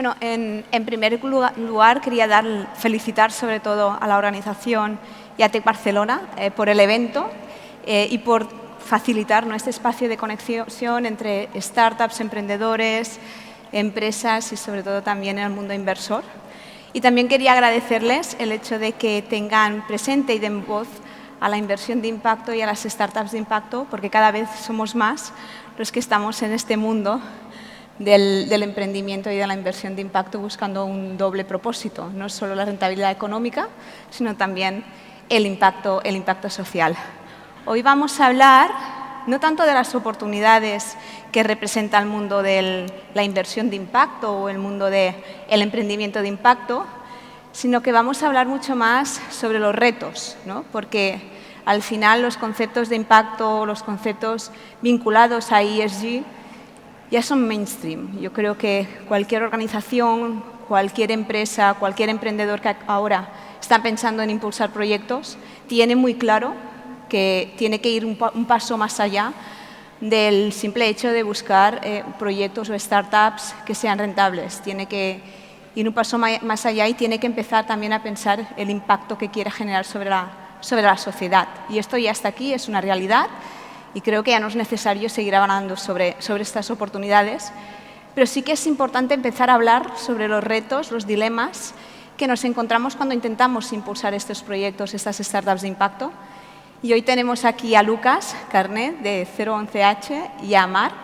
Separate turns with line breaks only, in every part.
Bueno, en primer lugar quería felicitar sobre todo a la organización y a TEC Barcelona por el evento y por facilitar este espacio de conexión entre startups, emprendedores, empresas y sobre todo también el mundo inversor. Y también quería agradecerles el hecho de que tengan presente y den voz a la inversión de impacto y a las startups de impacto, porque cada vez somos más los que estamos en este mundo del emprendimiento y de la inversión de impacto buscando un doble propósito, no solo la rentabilidad económica, sino también el impacto social. Hoy vamos a hablar no tanto de las oportunidades que representa el mundo de la inversión de impacto o el mundo del emprendimiento de impacto, sino que vamos a hablar mucho más sobre los retos, ¿no? Porque al final los conceptos de impacto, los conceptos vinculados a ESG ya son mainstream. Yo creo que cualquier organización, cualquier empresa, cualquier emprendedor que ahora está pensando en impulsar proyectos, tiene muy claro que tiene que ir un paso más allá del simple hecho de buscar proyectos o startups que sean rentables. Tiene que ir un paso más allá y tiene que empezar también a pensar el impacto que quiere generar sobre la sociedad. Y esto ya está aquí, es una realidad, y creo que ya no es necesario seguir hablando sobre estas oportunidades, pero sí que es importante empezar a hablar sobre los retos, los dilemas que nos encontramos cuando intentamos impulsar estos proyectos, estas startups de impacto. Y hoy tenemos aquí a Lucas Carnet, de 011H, y a Marc,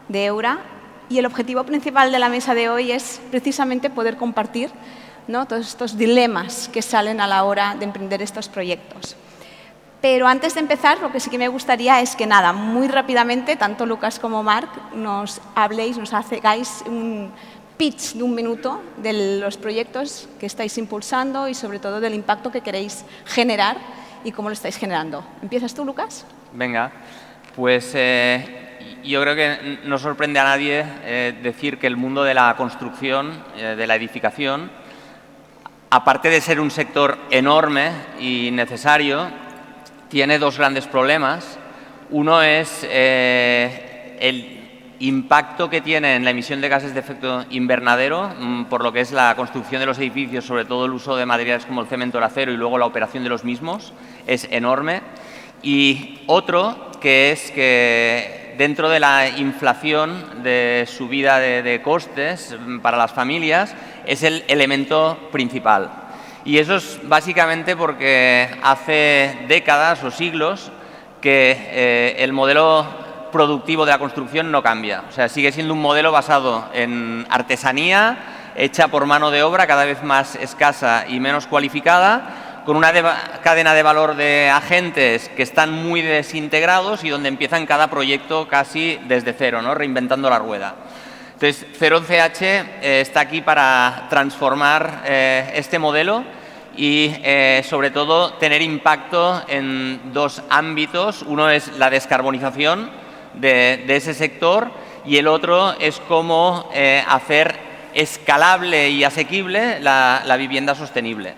de Eura. Y el objetivo principal de la mesa de hoy es precisamente poder compartir, ¿no?, todos estos dilemas que salen a la hora de emprender estos proyectos. Pero antes de empezar, lo que sí que me gustaría es que, muy rápidamente, tanto Lucas como Marc, nos hagáis un pitch de 1 minuto de los proyectos que estáis impulsando y sobre todo del impacto que queréis generar y cómo lo estáis generando. ¿Empiezas tú, Lucas?
Venga, pues yo creo que no sorprende a nadie decir que el mundo de la construcción, de la edificación, aparte de ser un sector enorme y necesario, tiene dos grandes problemas. Uno es el impacto que tiene en la emisión de gases de efecto invernadero, por lo que es la construcción de los edificios, sobre todo el uso de materiales como el cemento, el acero y luego la operación de los mismos, es enorme. Y otro, que es que dentro de la inflación de subida de costes para las familias, es el elemento principal. Y eso es básicamente porque hace décadas o siglos que el modelo productivo de la construcción no cambia. O sea, sigue siendo un modelo basado en artesanía, hecha por mano de obra cada vez más escasa y menos cualificada, con una cadena de valor de agentes que están muy desintegrados y donde empiezan cada proyecto casi desde cero, ¿no?, reinventando la rueda. Entonces, 011H está aquí para transformar este modelo y, sobre todo, tener impacto en dos ámbitos. Uno es la descarbonización de ese sector y el otro es cómo hacer escalable y asequible la vivienda sostenible.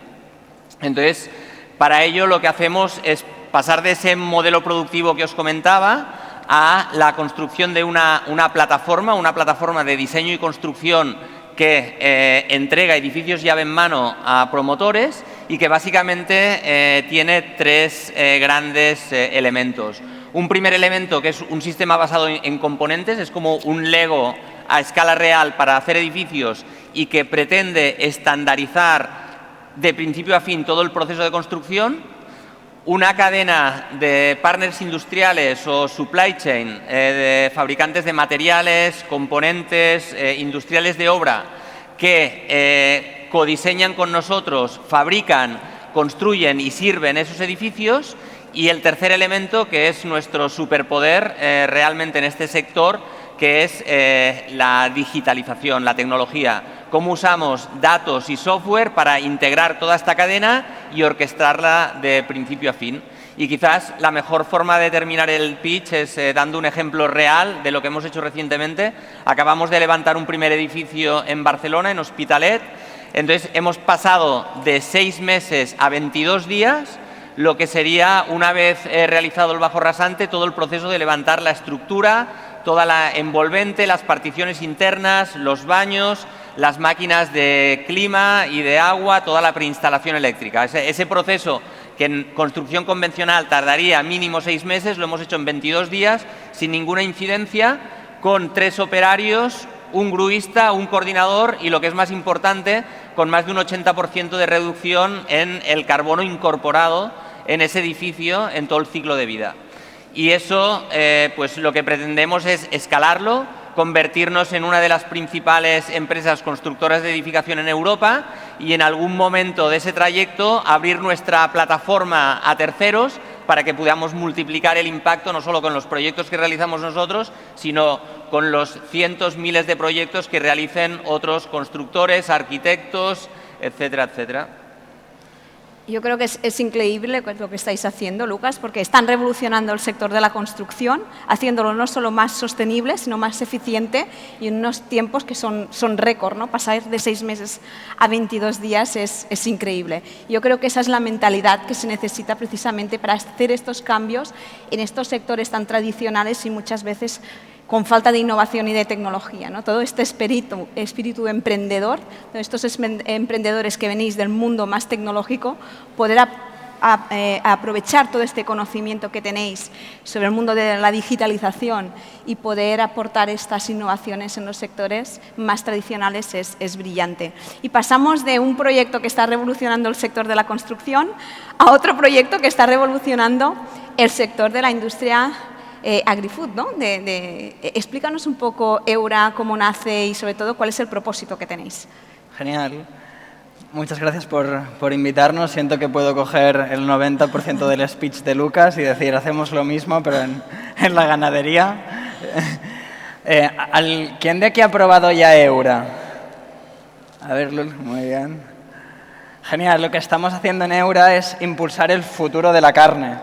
Entonces, para ello lo que hacemos es pasar de ese modelo productivo que os comentaba a la construcción de una plataforma de diseño y construcción que entrega edificios llave en mano a promotores y que básicamente tiene tres grandes elementos. Un primer elemento, que es un sistema basado en componentes, es como un Lego a escala real para hacer edificios y que pretende estandarizar de principio a fin todo el proceso de construcción. Una cadena de partners industriales o supply chain, de fabricantes de materiales, componentes, industriales de obra, que codiseñan con nosotros, fabrican, construyen y sirven esos edificios. Y el tercer elemento, que es nuestro superpoder realmente en este sector, que es la digitalización, la tecnología. Cómo usamos datos y software para integrar toda esta cadena y orquestarla de principio a fin. Y quizás la mejor forma de terminar el pitch es dando un ejemplo real de lo que hemos hecho recientemente. Acabamos de levantar un primer edificio en Barcelona, en Hospitalet. Entonces, hemos pasado de 6 meses a 22 días, lo que sería, una vez realizado el bajo rasante, todo el proceso de levantar la estructura, toda la envolvente, las particiones internas, los baños, las máquinas de clima y de agua, toda la preinstalación eléctrica. Ese proceso que en construcción convencional tardaría mínimo 6 meses, lo hemos hecho en 22 días, sin ninguna incidencia, con 3 operarios, un gruista, un coordinador y, lo que es más importante, con más de un 80% de reducción en el carbono incorporado en ese edificio en todo el ciclo de vida. Y eso, pues lo que pretendemos es escalarlo, convertirnos en una de las principales empresas constructoras de edificación en Europa y en algún momento de ese trayecto abrir nuestra plataforma a terceros para que podamos multiplicar el impacto no solo con los proyectos que realizamos nosotros, sino con los cientos, miles de proyectos que realicen otros constructores, arquitectos, etcétera, etcétera.
Yo creo que es increíble lo que estáis haciendo, Lucas, porque están revolucionando el sector de la construcción, haciéndolo no solo más sostenible, sino más eficiente y en unos tiempos que son récord, ¿no? Pasar de 6 meses a 22 días es increíble. Yo creo que esa es la mentalidad que se necesita precisamente para hacer estos cambios en estos sectores tan tradicionales y muchas veces con falta de innovación y de tecnología, ¿no? Todo este espíritu emprendedor, estos emprendedores que venís del mundo más tecnológico, poder aprovechar todo este conocimiento que tenéis sobre el mundo de la digitalización y poder aportar estas innovaciones en los sectores más tradicionales es brillante. Y pasamos de un proyecto que está revolucionando el sector de la construcción a otro proyecto que está revolucionando el sector de la industria agri-food, ¿no? Explícanos un poco Eura, cómo nace y sobre todo cuál es el propósito que tenéis.
Genial. Muchas gracias por invitarnos. Siento que puedo coger el 90% del speech de Lucas y decir hacemos lo mismo pero en la ganadería. ¿Quién de aquí ha probado ya Eura? A ver, Lul, muy bien. Genial. Lo que estamos haciendo en Eura es impulsar el futuro de la carne.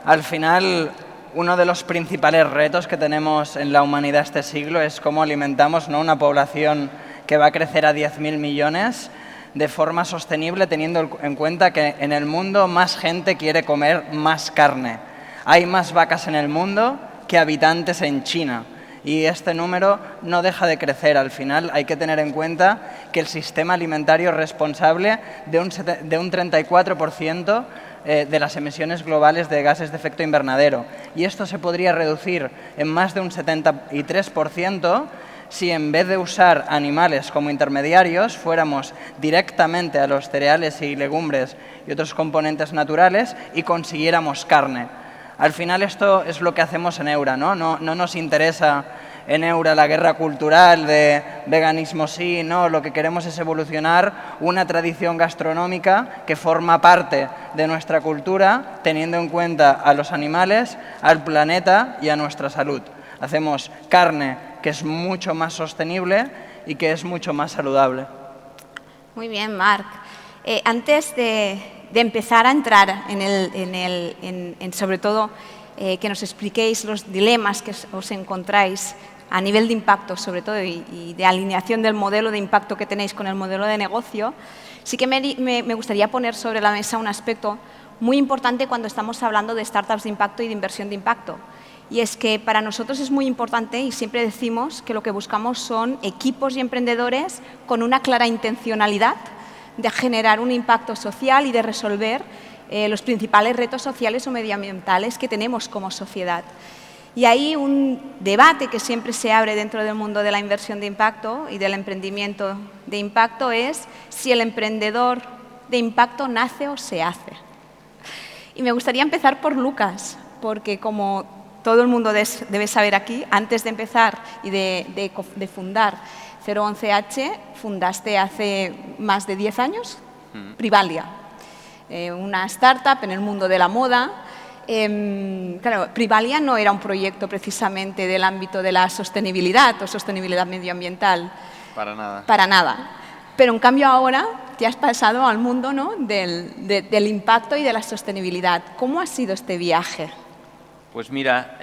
Al final, uno de los principales retos que tenemos en la humanidad este siglo es cómo alimentamos, ¿no?, una población que va a crecer a 10.000 millones de forma sostenible, teniendo en cuenta que en el mundo más gente quiere comer más carne. Hay más vacas en el mundo que habitantes en China y este número no deja de crecer. Al final hay que tener en cuenta que el sistema alimentario es responsable de un 34% de las emisiones globales de gases de efecto invernadero. Y esto se podría reducir en más de un 73% si en vez de usar animales como intermediarios fuéramos directamente a los cereales y legumbres y otros componentes naturales y consiguiéramos carne. Al final esto es lo que hacemos en Eura, ¿no? No nos interesa en Eura la guerra cultural de veganismo sí, no, lo que queremos es evolucionar una tradición gastronómica que forma parte de nuestra cultura, teniendo en cuenta a los animales, al planeta y a nuestra salud. Hacemos carne que es mucho más sostenible y que es mucho más saludable.
Muy bien, Marc. Antes de empezar a entrar en sobre todo que nos expliquéis los dilemas que os encontráis a nivel de impacto, sobre todo, y de alineación del modelo de impacto que tenéis con el modelo de negocio, sí que me gustaría poner sobre la mesa un aspecto muy importante cuando estamos hablando de startups de impacto y de inversión de impacto. Y es que para nosotros es muy importante y siempre decimos que lo que buscamos son equipos y emprendedores con una clara intencionalidad de generar un impacto social y de resolver los principales retos sociales o medioambientales que tenemos como sociedad. Y hay un debate que siempre se abre dentro del mundo de la inversión de impacto y del emprendimiento de impacto es si el emprendedor de impacto nace o se hace. Y me gustaría empezar por Lucas, porque como todo el mundo debe saber aquí, antes de empezar y de fundar 011H, fundaste hace más de 10 años Privalia, una startup en el mundo de la moda. Claro, Privalia no era un proyecto precisamente del ámbito de la sostenibilidad o sostenibilidad medioambiental.
Para nada.
Para nada. Pero en cambio ahora te has pasado al mundo, ¿no?, del impacto y de la sostenibilidad. ¿Cómo ha sido este viaje?
Pues mira,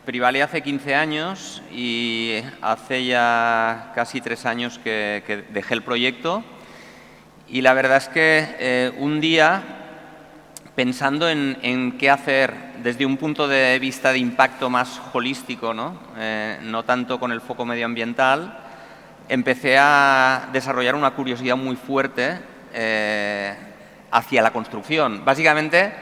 Privalia hace 15 años y hace ya casi 3 años que dejé el proyecto y la verdad es que un día, pensando en qué hacer desde un punto de vista de impacto más holístico, no tanto con el foco medioambiental, empecé a desarrollar una curiosidad muy fuerte hacia la construcción. Básicamente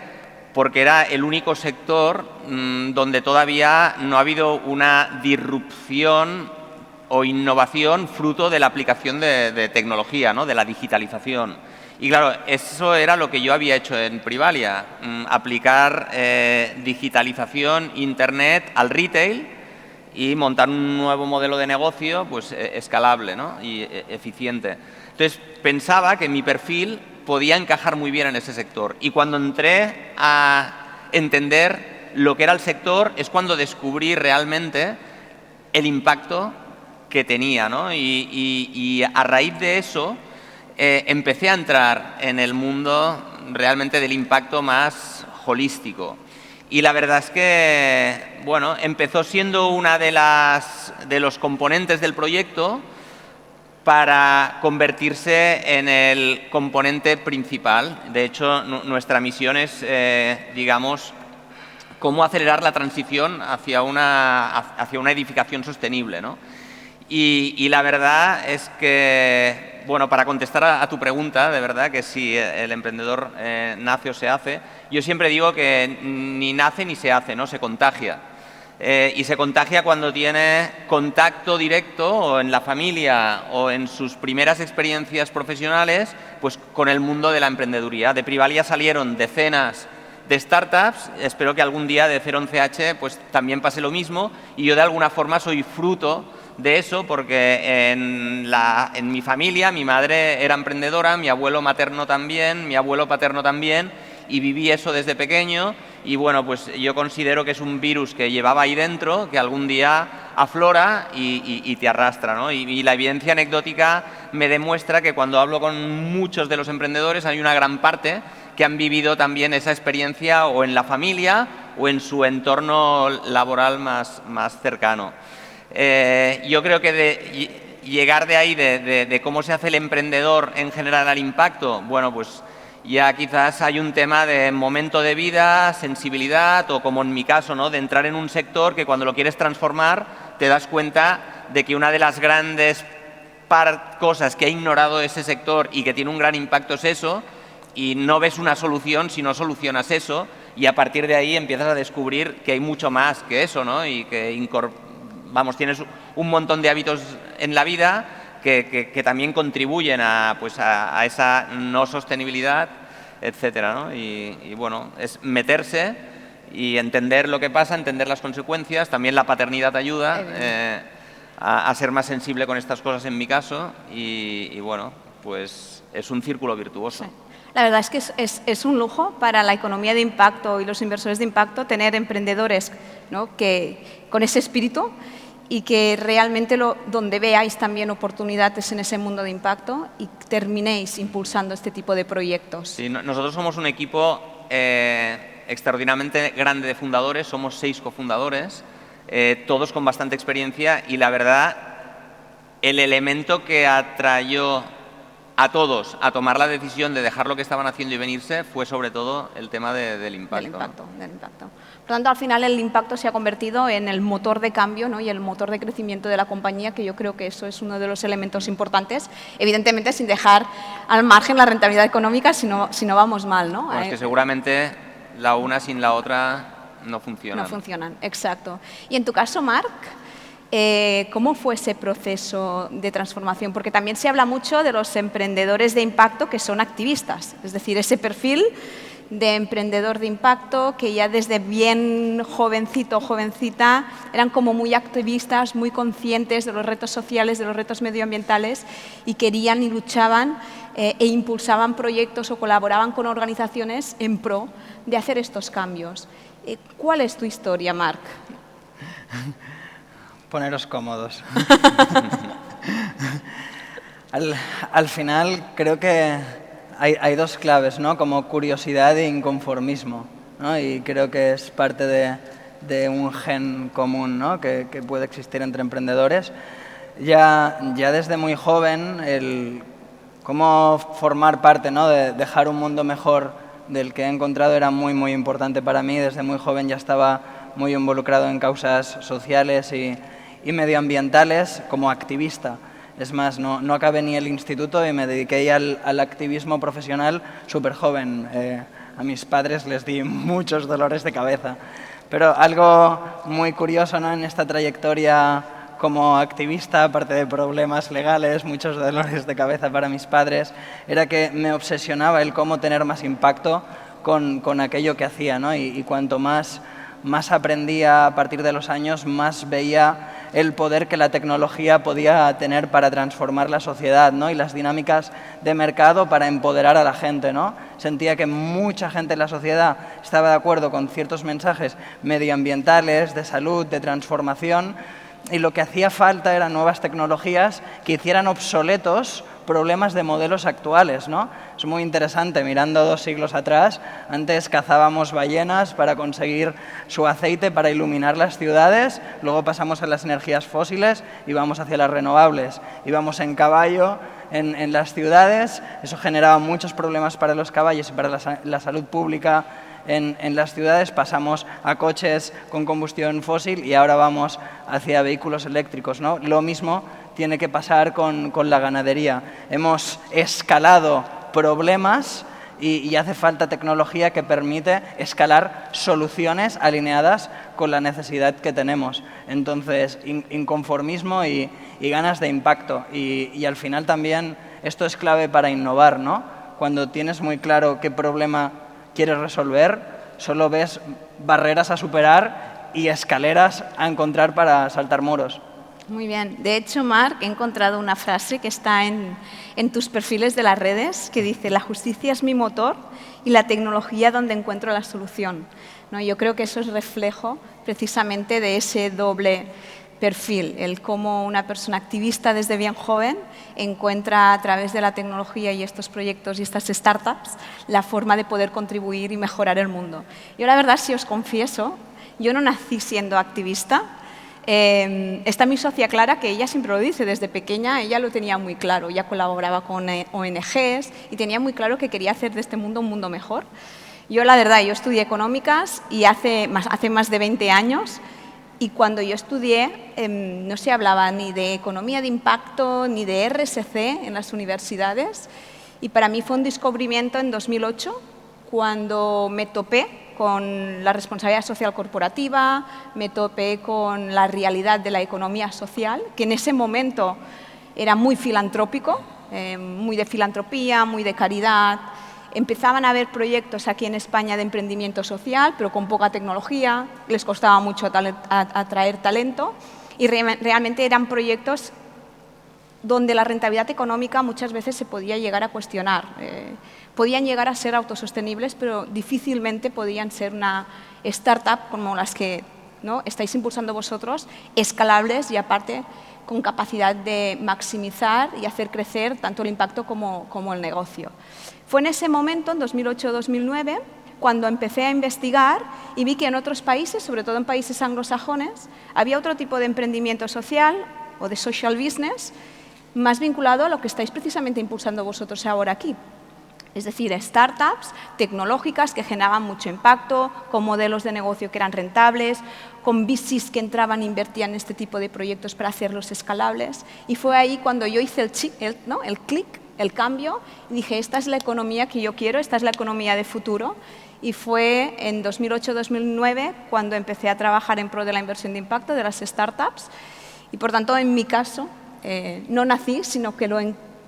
porque era el único sector donde todavía no ha habido una disrupción o innovación fruto de la aplicación de tecnología, ¿no? De la digitalización. Y claro, eso era lo que yo había hecho en Privalia, aplicar digitalización, Internet al retail y montar un nuevo modelo de negocio pues, escalable, ¿no? Y eficiente. Entonces, pensaba que mi perfil podía encajar muy bien en ese sector. Y cuando entré a entender lo que era el sector es cuando descubrí realmente el impacto que tenía, ¿no? Y a raíz de eso empecé a entrar en el mundo realmente del impacto más holístico. Y la verdad es que, bueno, empezó siendo una de los componentes del proyecto para convertirse en el componente principal. De hecho, nuestra misión es, digamos, cómo acelerar la transición hacia una edificación sostenible, ¿no? Y la verdad es que, bueno, para contestar a tu pregunta, de verdad, que si el emprendedor nace o se hace, yo siempre digo que ni nace ni se hace, ¿no? Se contagia. Y se contagia cuando tiene contacto directo o en la familia o en sus primeras experiencias profesionales pues con el mundo de la emprendeduría. De Privalia salieron decenas de startups, espero que algún día de 011H pues también pase lo mismo y yo de alguna forma soy fruto de eso porque en mi familia mi madre era emprendedora, mi abuelo materno también, mi abuelo paterno también y viví eso desde pequeño y bueno, pues yo considero que es un virus que llevaba ahí dentro, que algún día aflora y te arrastra, ¿no? Y la evidencia anecdótica me demuestra que cuando hablo con muchos de los emprendedores hay una gran parte que han vivido también esa experiencia o en la familia o en su entorno laboral más cercano. Yo creo que llegar de ahí, de cómo se hace el emprendedor en general al impacto, bueno, pues ya quizás hay un tema de momento de vida, sensibilidad o como en mi caso, ¿no? De entrar en un sector que cuando lo quieres transformar te das cuenta de que una de las grandes cosas que ha ignorado ese sector y que tiene un gran impacto es eso y no ves una solución si no solucionas eso y a partir de ahí empiezas a descubrir que hay mucho más que eso, ¿no? Y que tienes un montón de hábitos en la vida que también contribuyen a esa no sostenibilidad, etcétera, ¿no? Y bueno, es meterse y entender lo que pasa, entender las consecuencias. También la paternidad ayuda a ser más sensible con estas cosas en mi caso y bueno, pues es un círculo virtuoso.
Sí. La verdad es que es un lujo para la economía de impacto y los inversores de impacto tener emprendedores, ¿no? Con ese espíritu y que realmente donde veáis también oportunidades en ese mundo de impacto y terminéis impulsando este tipo de proyectos.
Sí, nosotros somos un equipo extraordinariamente grande de fundadores, somos 6 cofundadores, todos con bastante experiencia y la verdad el elemento que atrayó a todos a tomar la decisión de dejar lo que estaban haciendo y venirse fue sobre todo el tema del impacto.
Del impacto. Por lo tanto, al final el impacto se ha convertido en el motor de cambio, ¿no? Y el motor de crecimiento de la compañía, que yo creo que eso es uno de los elementos importantes, evidentemente sin dejar al margen la rentabilidad económica si no vamos mal, ¿no?
Bueno, es que seguramente la una sin la otra no funcionan.
No funcionan, exacto. Y en tu caso, Marc, ¿cómo fue ese proceso de transformación? Porque también se habla mucho de los emprendedores de impacto que son activistas, es decir, ese perfil de emprendedor de impacto que ya desde bien jovencito o jovencita eran como muy activistas, muy conscientes de los retos sociales, de los retos medioambientales y querían y luchaban e impulsaban proyectos o colaboraban con organizaciones en pro de hacer estos cambios. ¿Cuál es tu historia, Marc?
Poneros cómodos. Al final creo que hay 2 claves, ¿no? Como curiosidad e inconformismo, ¿no? Y creo que es parte de un gen común, ¿no? que puede existir entre emprendedores. Ya desde muy joven, el cómo formar parte, ¿no? de dejar un mundo mejor del que he encontrado era muy, muy importante para mí. Desde muy joven ya estaba muy involucrado en causas sociales y medioambientales como activista. Es más, no acabé ni el instituto y me dediqué ya al activismo profesional súper joven. A mis padres les di muchos dolores de cabeza. Pero algo muy curioso, ¿no?, en esta trayectoria como activista, aparte de problemas legales, muchos dolores de cabeza para mis padres, era que me obsesionaba el cómo tener más impacto con aquello que hacía, ¿no? Y cuanto más aprendía a partir de los años, más veía el poder que la tecnología podía tener para transformar la sociedad, ¿no?, y las dinámicas de mercado para empoderar a la gente, ¿no? Sentía que mucha gente en la sociedad estaba de acuerdo con ciertos mensajes medioambientales, de salud, de transformación, y lo que hacía falta eran nuevas tecnologías que hicieran obsoletos problemas de modelos actuales, ¿no? Es muy interesante, mirando 2 siglos atrás, antes cazábamos ballenas para conseguir su aceite para iluminar las ciudades, luego pasamos a las energías fósiles y vamos hacia las renovables. Íbamos en caballo en las ciudades, eso generaba muchos problemas para los caballos y para la salud pública. En las ciudades pasamos a coches con combustión fósil y ahora vamos hacia vehículos eléctricos, ¿no? Lo mismo tiene que pasar con la ganadería. Hemos escalado problemas y hace falta tecnología que permite escalar soluciones alineadas con la necesidad que tenemos. Entonces, inconformismo y ganas de impacto. Y al final también esto es clave para innovar, ¿no? Cuando tienes muy claro qué problema quieres resolver, solo ves barreras a superar y escaleras a encontrar para saltar muros.
Muy bien. De hecho, Marc, he encontrado una frase que está en tus perfiles de las redes que dice: la justicia es mi motor y la tecnología donde encuentro la solución, ¿no? Yo creo que eso es reflejo precisamente de ese doble perfil, el cómo una persona activista desde bien joven encuentra a través de la tecnología y estos proyectos y estas startups la forma de poder contribuir y mejorar el mundo. Yo la verdad, si os confieso, yo no nací siendo activista. Está mi socia Clara, que ella siempre lo dice, desde pequeña ella lo tenía muy claro, ella colaboraba con ONGs y tenía muy claro que quería hacer de este mundo un mundo mejor. Yo la verdad, yo estudié económicas y hace más de 20 años. Y cuando yo estudié, no se hablaba ni de economía de impacto ni de RSC en las universidades. Y para mí fue un descubrimiento en 2008, cuando me topé con la responsabilidad social corporativa, me topé con la realidad de la economía social, que en ese momento era muy filantrópico, muy de filantropía, muy de caridad. Empezaban a haber proyectos aquí en España de emprendimiento social, pero con poca tecnología, les costaba mucho atraer talento y realmente eran proyectos donde la rentabilidad económica muchas veces se podía llegar a cuestionar. Podían llegar a ser autosostenibles, pero difícilmente podían ser una startup como las que, ¿no?, estáis impulsando vosotros, escalables y aparte con capacidad de maximizar y hacer crecer tanto el impacto como el negocio. Fue en ese momento, en 2008-2009, cuando empecé a investigar y vi que en otros países, sobre todo en países anglosajones, había otro tipo de emprendimiento social o de social business más vinculado a lo que estáis precisamente impulsando vosotros ahora aquí. Es decir, startups tecnológicas que generaban mucho impacto, con modelos de negocio que eran rentables, con VCs que entraban e invertían en este tipo de proyectos para hacerlos escalables. Y fue ahí cuando yo hice el clic, el cambio, y dije, esta es la economía que yo quiero, esta es la economía de futuro. Y fue en 2008-2009 cuando empecé a trabajar en pro de la inversión de impacto de las startups. Y por tanto, en mi caso, no nací, sino que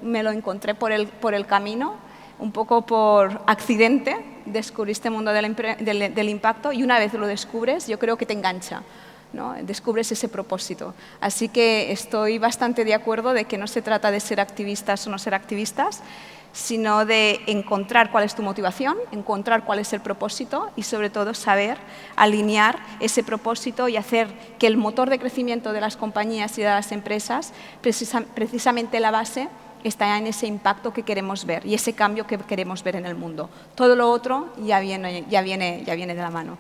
me lo encontré por el camino, un poco por accidente, descubrí este mundo del impacto y una vez lo descubres, yo creo que te engancha, ¿no? Descubres ese propósito. Así que estoy bastante de acuerdo de que no se trata de ser activistas o no ser activistas, sino de encontrar cuál es tu motivación, encontrar cuál es el propósito y sobre todo saber alinear ese propósito y hacer que el motor de crecimiento de las compañías y de las empresas, precisamente la base, está en ese impacto que queremos ver y ese cambio que queremos ver en el mundo. Todo lo otro ya viene de la mano.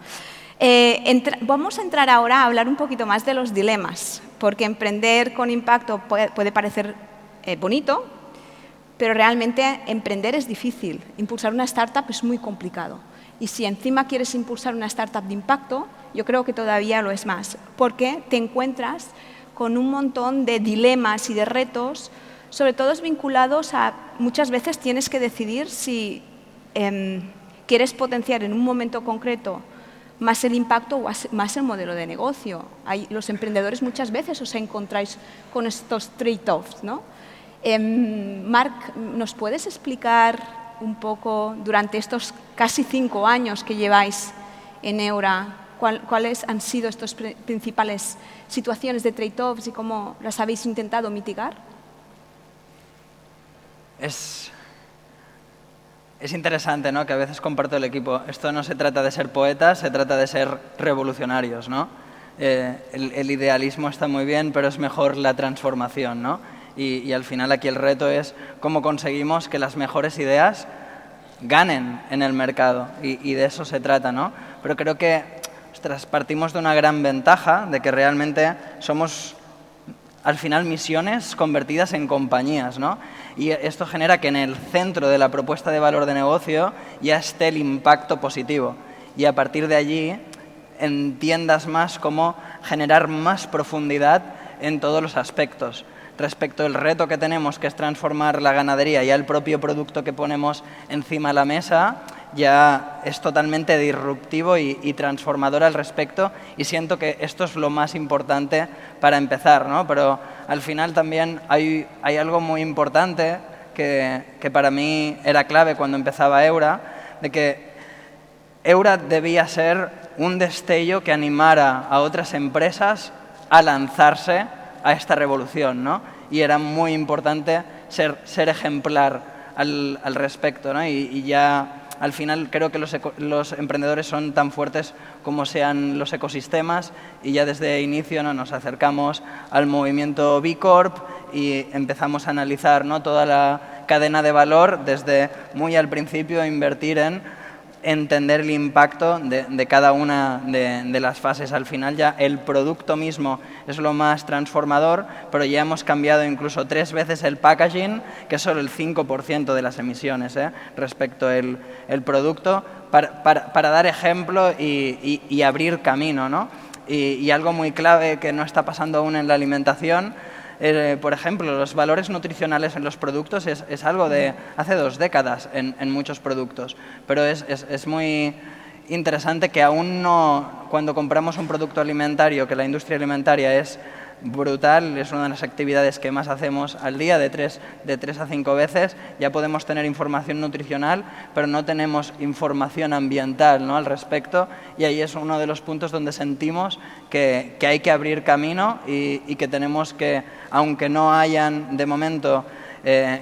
Vamos a entrar ahora a hablar un poquito más de los dilemas, porque emprender con impacto puede parecer bonito, pero realmente emprender es difícil. Impulsar una startup es muy complicado. Y si encima quieres impulsar una startup de impacto, yo creo que todavía lo es más, porque te encuentras con un montón de dilemas y de retos, sobre todo vinculados a, muchas veces tienes que decidir si quieres potenciar en un momento concreto más el impacto o más el modelo de negocio. Los emprendedores muchas veces os encontráis con estos trade-offs, ¿no? Marc, ¿nos puedes explicar un poco, durante estos casi 5 años que lleváis en Eura, cuáles han sido estas principales situaciones de trade-offs y cómo las habéis intentado mitigar?
Es interesante, ¿no?, que a veces comparto el equipo. Esto no se trata de ser poetas, se trata de ser revolucionarios, ¿no? El idealismo está muy bien, pero es mejor la transformación, ¿no? Y al final aquí el reto es cómo conseguimos que las mejores ideas ganen en el mercado. Y de eso se trata, ¿no? Pero creo que partimos de una gran ventaja de que realmente somos, al final, misiones convertidas en compañías, ¿no? Y esto genera que en el centro de la propuesta de valor de negocio ya esté el impacto positivo. Y a partir de allí entiendas más cómo generar más profundidad en todos los aspectos. Respecto al reto que tenemos, que es transformar la ganadería, ya el propio producto que ponemos encima de la mesa ya es totalmente disruptivo y transformador al respecto, y siento que esto es lo más importante para empezar, ¿no? Pero al final también hay algo muy importante que para mí era clave cuando empezaba Eura, de que Eura debía ser un destello que animara a otras empresas a lanzarse a esta revolución, ¿no? Y era muy importante ser ejemplar al respecto, ¿no? Y ya al final creo que los emprendedores son tan fuertes como sean los ecosistemas, y ya desde el inicio, ¿no?, nos acercamos al movimiento B Corp y empezamos a analizar, ¿no?, toda la cadena de valor desde muy al principio, invertir en entender el impacto de cada una de las fases. Al final ya el producto mismo es lo más transformador, pero ya hemos cambiado incluso 3 veces el packaging, que es solo el 5% de las emisiones, respecto al producto, para dar ejemplo y abrir camino, ¿no? Y algo muy clave que no está pasando aún en la alimentación, por ejemplo, los valores nutricionales en los productos es algo de hace 2 décadas en muchos productos, pero es muy interesante que aún no, cuando compramos un producto alimentario, que la industria alimentaria es brutal, es una de las actividades que más hacemos al día, de 3 a 5 veces, ya podemos tener información nutricional, pero no tenemos información ambiental, ¿no?, al respecto, y ahí es uno de los puntos donde sentimos que hay que abrir camino y que tenemos que, aunque no hayan de momento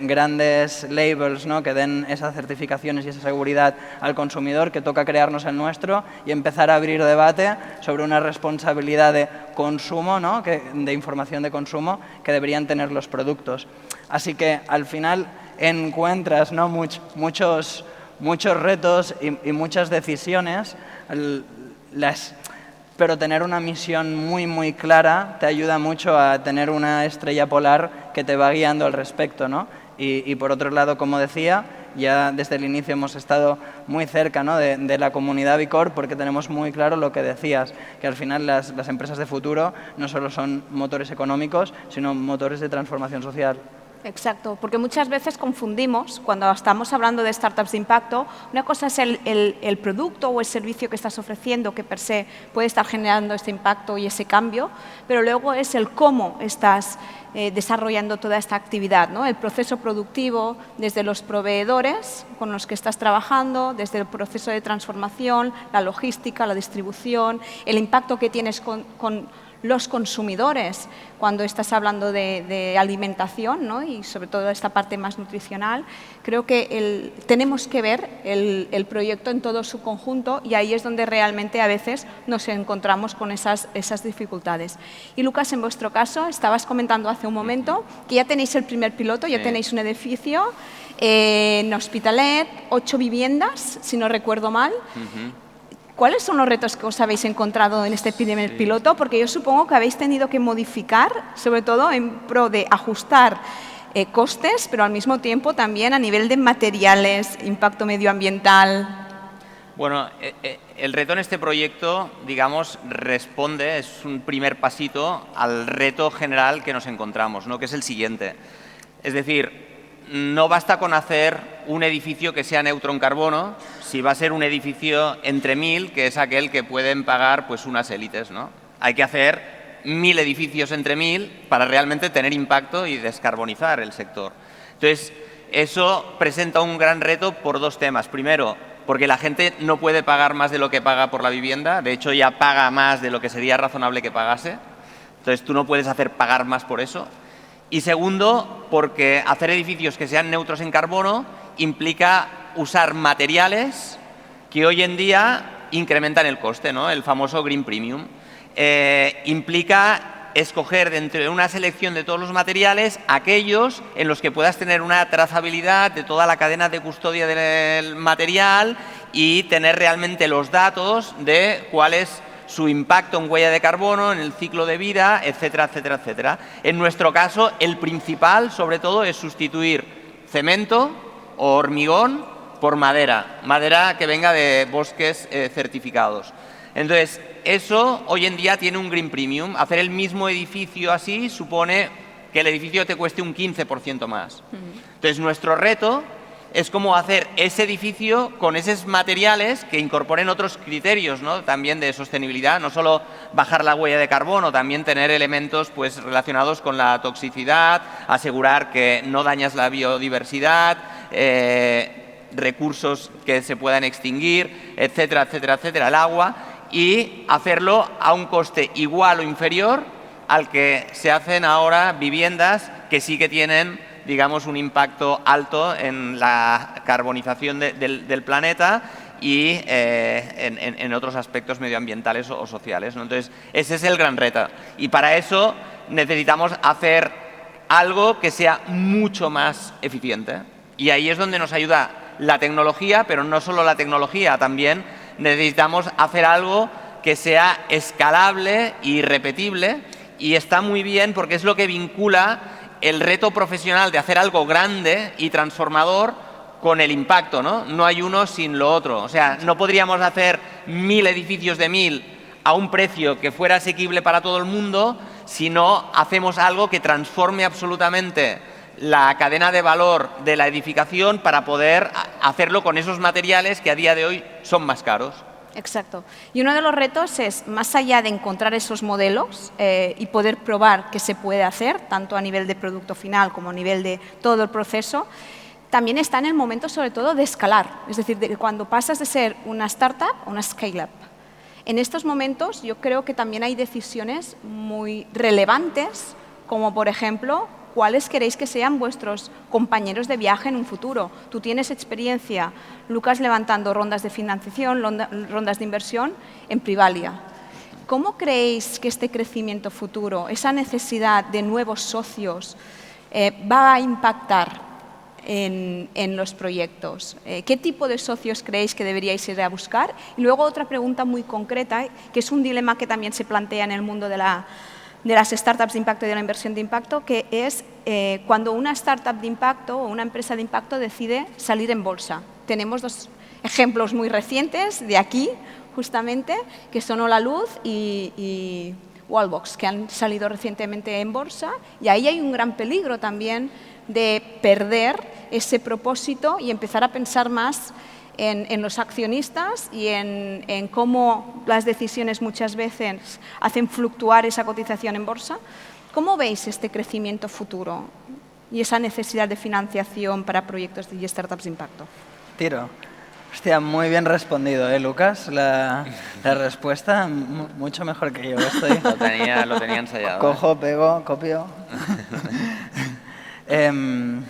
grandes labels, ¿no?, que den esas certificaciones y esa seguridad al consumidor, que toca crearnos el nuestro y empezar a abrir debate sobre una responsabilidad de consumo, ¿no?, de información de consumo que deberían tener los productos. Así que al final encuentras, ¿no?, muchos retos y muchas decisiones, pero tener una misión muy clara te ayuda mucho a tener una estrella polar que te va guiando al respecto, ¿no? Y por otro lado, como decía, ya desde el inicio hemos estado muy cerca, ¿no?, de la comunidad B Corp, porque tenemos muy claro lo que decías, que al final las empresas de futuro no solo son motores económicos, sino motores de transformación social.
Exacto, porque muchas veces confundimos, cuando estamos hablando de startups de impacto, una cosa es el producto o el servicio que estás ofreciendo, que per se puede estar generando este impacto y ese cambio, pero luego es el cómo estás desarrollando toda esta actividad, ¿no? El proceso productivo, desde los proveedores con los que estás trabajando, desde el proceso de transformación, la logística, la distribución, el impacto que tienes con los consumidores cuando estás hablando de alimentación, ¿no?, y sobre todo esta parte más nutricional. Creo que tenemos que ver el proyecto en todo su conjunto, y ahí es donde realmente a veces nos encontramos con esas dificultades. Y Lucas, en vuestro caso, estabas comentando hace un momento que ya tenéis el primer piloto, ya tenéis un edificio en Hospitalet, 8 viviendas, si no recuerdo mal. ¿Cuáles son los retos que os habéis encontrado en este primer piloto? Porque yo supongo que habéis tenido que modificar, sobre todo en pro de ajustar costes, pero al mismo tiempo también a nivel de materiales, impacto medioambiental.
Bueno, el reto en este proyecto, digamos, responde, es un primer pasito al reto general que nos encontramos, ¿no? Que es el siguiente. Es decir, no basta con hacer un edificio que sea neutro en carbono, si va a ser un edificio entre 1000, que es aquel que pueden pagar pues, unas élites, ¿no? Hay que hacer 1000 edificios entre 1000 para realmente tener impacto y descarbonizar el sector. Entonces, eso presenta un gran reto por dos temas. Primero, porque la gente no puede pagar más de lo que paga por la vivienda. De hecho, ya paga más de lo que sería razonable que pagase. Entonces, tú no puedes hacer pagar más por eso. Y segundo, porque hacer edificios que sean neutros en carbono implica usar materiales que hoy en día incrementan el coste, ¿no? El famoso Green Premium. Implica escoger de entre una selección de todos los materiales aquellos en los que puedas tener una trazabilidad de toda la cadena de custodia del material y tener realmente los datos de cuál es su impacto en huella de carbono, en el ciclo de vida, etcétera, etcétera, etcétera. En nuestro caso, el principal, sobre todo, es sustituir cemento o hormigón por madera, madera que venga de bosques certificados. Entonces, eso hoy en día tiene un Green Premium. Hacer el mismo edificio así supone que el edificio te cueste un 15% más. Entonces, nuestro reto es cómo hacer ese edificio con esos materiales que incorporen otros criterios, ¿no? También de sostenibilidad, no solo bajar la huella de carbono, también tener elementos pues, relacionados con la toxicidad, asegurar que no dañas la biodiversidad, recursos que se puedan extinguir, etcétera, etcétera, etcétera, el agua, y hacerlo a un coste igual o inferior al que se hacen ahora viviendas que sí que tienen, digamos, un impacto alto en la carbonización del planeta y en otros aspectos medioambientales o sociales, ¿no? Entonces, ese es el gran reto. Y para eso necesitamos hacer algo que sea mucho más eficiente. Y ahí es donde nos ayuda la tecnología, pero no solo la tecnología, también necesitamos hacer algo que sea escalable y repetible, y está muy bien porque es lo que vincula el reto profesional de hacer algo grande y transformador con el impacto, ¿no? No hay uno sin lo otro. O sea, no podríamos hacer 1000 edificios de 1000 a un precio que fuera asequible para todo el mundo si no hacemos algo que transforme absolutamente la cadena de valor de la edificación para poder hacerlo con esos materiales que a día de hoy son más caros.
Exacto. Y uno de los retos es, más allá de encontrar esos modelos y poder probar que se puede hacer, tanto a nivel de producto final como a nivel de todo el proceso, también está en el momento, sobre todo, de escalar. Es decir, de cuando pasas de ser una startup a una scale-up. En estos momentos yo creo que también hay decisiones muy relevantes, como por ejemplo, ¿cuáles queréis que sean vuestros compañeros de viaje en un futuro? Tú tienes experiencia, Lucas, levantando rondas de financiación, rondas de inversión en Privalia. ¿Cómo creéis que este crecimiento futuro, esa necesidad de nuevos socios, va a impactar en los proyectos? ¿Qué tipo de socios creéis que deberíais ir a buscar? Y luego otra pregunta muy concreta, que es un dilema que también se plantea en el mundo de las startups de impacto y de la inversión de impacto, que es cuando una startup de impacto o una empresa de impacto decide salir en bolsa. Tenemos dos ejemplos muy recientes de aquí, justamente, que son Holaluz y Wallbox, que han salido recientemente en bolsa, y ahí hay un gran peligro también de perder ese propósito y empezar a pensar más en los accionistas y en cómo las decisiones muchas veces hacen fluctuar esa cotización en bolsa. ¿Cómo veis este crecimiento futuro y esa necesidad de financiación para proyectos y startups de impacto?
Tiro. Hostia, muy bien respondido, Lucas? La respuesta, mucho mejor que yo. Estoy...
Lo tenía ensayado.
Cojo, pego, copio. El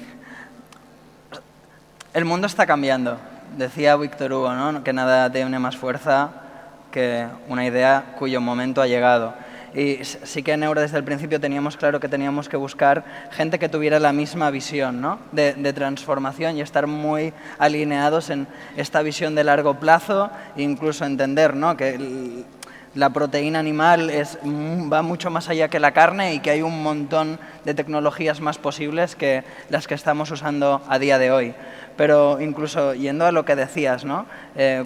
mundo está cambiando. Decía Víctor Hugo, ¿no? Que nada tiene más fuerza que una idea cuyo momento ha llegado. Y sí que en Eura desde el principio teníamos claro que teníamos que buscar gente que tuviera la misma visión, ¿no? de transformación y estar muy alineados en esta visión de largo plazo e incluso entender, ¿no? que la proteína animal va mucho más allá que la carne y que hay un montón de tecnologías más posibles que las que estamos usando a día de hoy. Pero incluso yendo a lo que decías, ¿no?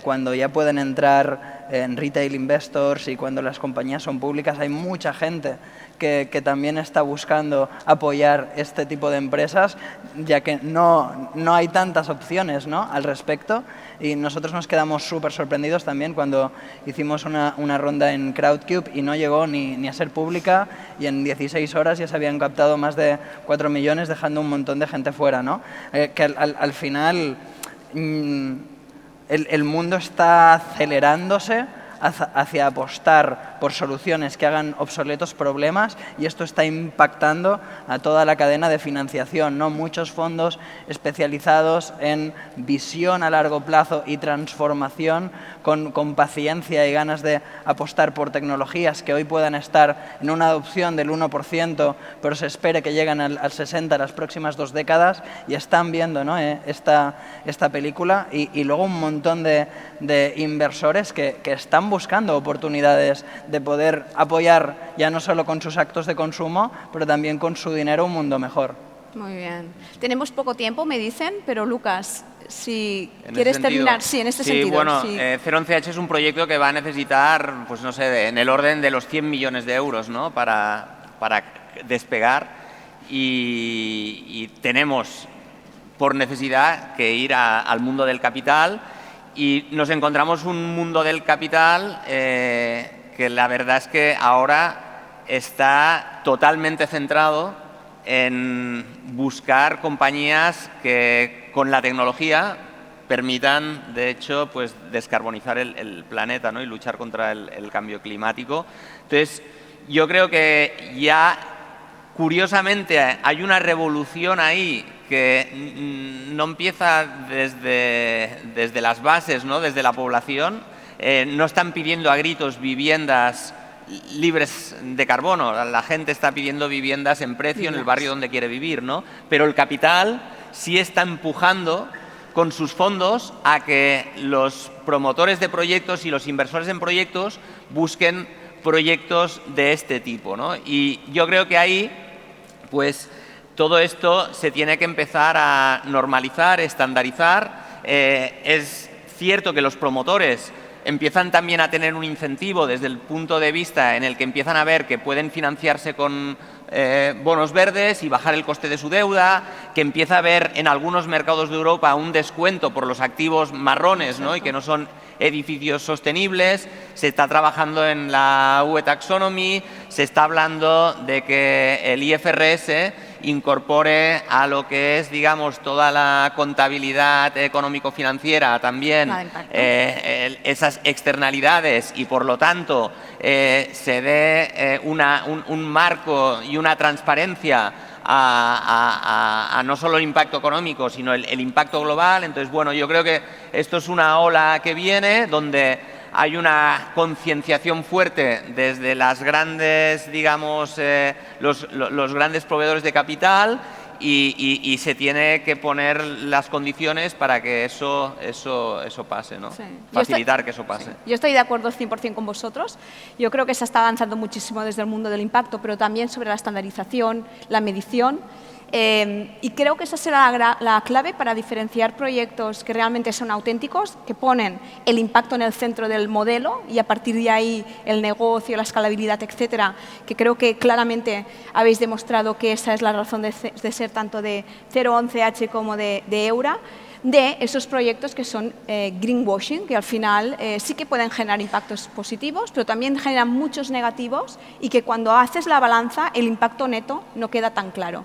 Cuando ya pueden entrar en retail investors y cuando las compañías son públicas, hay mucha gente que también está buscando apoyar este tipo de empresas, ya que no hay tantas opciones, ¿no?, al respecto. Y nosotros nos quedamos súper sorprendidos también cuando hicimos una ronda en Crowdcube y no llegó ni a ser pública, y en 16 horas ya se habían captado más de 4 millones, dejando un montón de gente fuera, ¿no? Que al final el mundo está acelerándose hacia apostar por soluciones que hagan obsoletos problemas, y esto está impactando a toda la cadena de financiación, ¿no? Muchos fondos especializados en visión a largo plazo y transformación, con paciencia y ganas de apostar por tecnologías que hoy puedan estar en una adopción del 1%, pero se espere que lleguen al 60% las próximas 2 décadas, y están viendo, ¿no?, esta película, y luego un montón de inversores que están buscando oportunidades de poder apoyar ya no solo con sus actos de consumo, pero también con su dinero un mundo mejor.
Muy bien. Tenemos poco tiempo, me dicen, pero Lucas, si quieres terminar. Sí, en este sentido.
Bueno, 011H es un proyecto que va a necesitar, pues no sé, en el orden de los 100 millones de euros, ¿no?, para despegar, y tenemos por necesidad que ir al mundo del capital, y nos encontramos un mundo del capital que la verdad es que ahora está totalmente centrado en buscar compañías que con la tecnología permitan, de hecho, pues descarbonizar el planeta, ¿no?, y luchar contra el cambio climático. Entonces, yo creo que ya, curiosamente, hay una revolución ahí que no empieza desde las bases, ¿no?, desde la población. No están pidiendo a gritos viviendas libres de carbono, la gente está pidiendo viviendas en precio en el barrio donde quiere vivir, ¿no? Pero el capital sí está empujando con sus fondos a que los promotores de proyectos y los inversores en proyectos busquen proyectos de este tipo, ¿no? Y yo creo que ahí, pues, todo esto se tiene que empezar a normalizar, estandarizar. Es cierto que los promotores empiezan también a tener un incentivo desde el punto de vista en el que empiezan a ver que pueden financiarse con bonos verdes y bajar el coste de su deuda, que empieza a haber en algunos mercados de Europa un descuento por los activos marrones, ¿no?, y que no son edificios sostenibles. Se está trabajando en la UE Taxonomy, se está hablando de que el IFRS incorpore a lo que es, digamos, toda la contabilidad económico-financiera también esas externalidades, y por lo tanto se dé un marco y una transparencia a no solo el impacto económico, sino el impacto global. Entonces, bueno, yo creo que esto es una ola que viene, donde hay una concienciación fuerte desde las grandes, digamos, los grandes proveedores de capital, y se tiene que poner las condiciones para que eso pase, ¿no? Sí. Facilitar que eso pase.
Sí. Yo estoy de acuerdo 100% con vosotros. Yo creo que se está avanzando muchísimo desde el mundo del impacto, pero también sobre la estandarización, la medición. Y creo que esa será la clave para diferenciar proyectos que realmente son auténticos, que ponen el impacto en el centro del modelo, y a partir de ahí el negocio, la escalabilidad, etcétera, que creo que claramente habéis demostrado que esa es la razón de ser tanto de 011H como de Eura, de esos proyectos que son greenwashing, que al final sí que pueden generar impactos positivos, pero también generan muchos negativos, y que cuando haces la balanza el impacto neto no queda tan claro.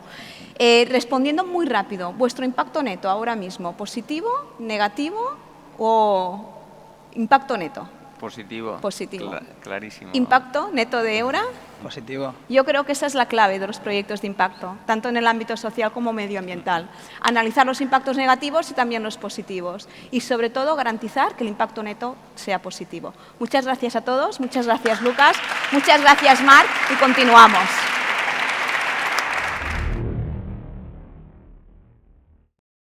Respondiendo muy rápido, ¿vuestro impacto neto ahora mismo, positivo, negativo o impacto neto?
Positivo.
Positivo.
Clarísimo.
¿Impacto neto de Eura?
Positivo.
Yo creo que esa es la clave de los proyectos de impacto, tanto en el ámbito social como medioambiental. Analizar los impactos negativos y también los positivos. Y sobre todo garantizar que el impacto neto sea positivo. Muchas gracias a todos, muchas gracias Lucas, muchas gracias Marc, y continuamos.